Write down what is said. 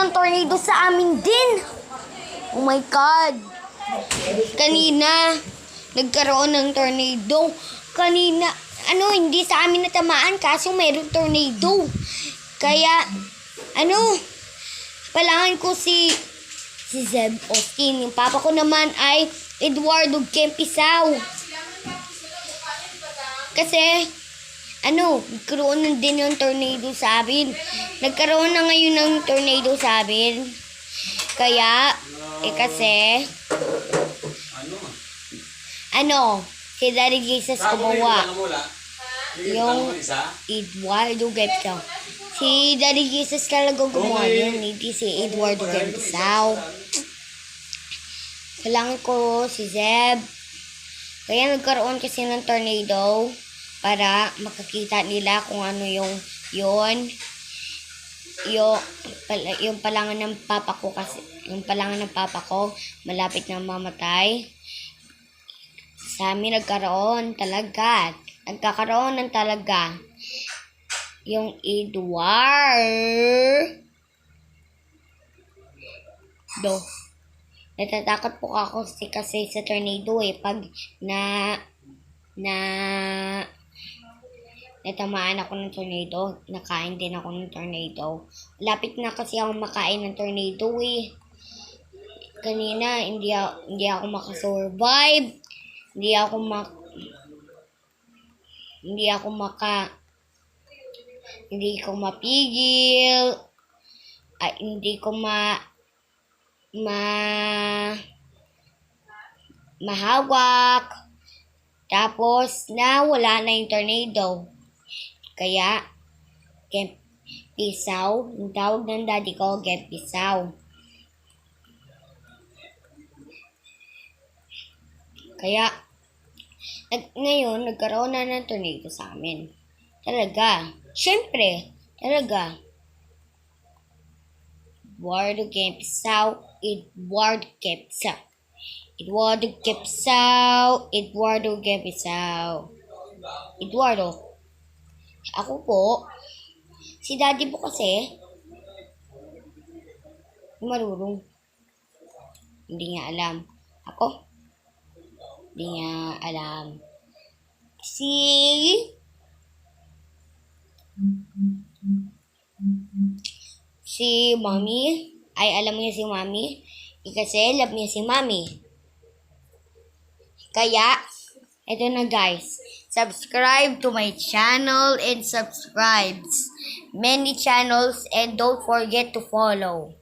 ng tornado sa amin din. Oh my God. Kanina, nagkaroon ng tornado. Kanina, hindi sa amin natamaan kaso mayroong tornado. Kaya, palangan ko si Zeb Austin. Yung papa ko naman ay Eduardo Kempisao. Kasi, nagkaroon na din yung tornado sa amin. Nagkaroon na ngayon ng tornado sa amin. Kaya, kasi, si Daddy Jesus gumawa. Yung Eduardo Kempisao. Si Daddy Jesus talaga gumawa yun, hindi si Eduardo Kempisao. Kailangan ko si Zeb. Kaya nagkaroon kasi ng tornado para makakita nila kung ano yung palangan ng papa ko kasi yung palangan ng papa ko malapit na mamatay. Sa amin nagkakaroon ng talaga yung Eduardo. Natatakot po ako kasi sa tornado pag natamaan ako ng tornado, nakain din ako ng tornado. Lapit na kasi ako makain ng tornado Kanina hindi ako makasurvive. Hindi ko mapigil. Hindi ko mahawak. Tapos, wala na yung tornado. Kaya, Kempisao, yung tawag ng daddy ko, Kempisao. Kaya, ngayon, nagkaroon na ng tornado sa amin. Talaga. Siyempre, talaga. Eduardo Kempisao. Eduardo. Ako po. Si daddy po kasi. Marurong. Hindi niya alam. Ako. Hindi niya alam. Si mommy. Ay, alam niya si mommy. Kasi love niya si mommy. Kaya, eto na guys. Subscribe to my channel and subscribe many channels and don't forget to follow.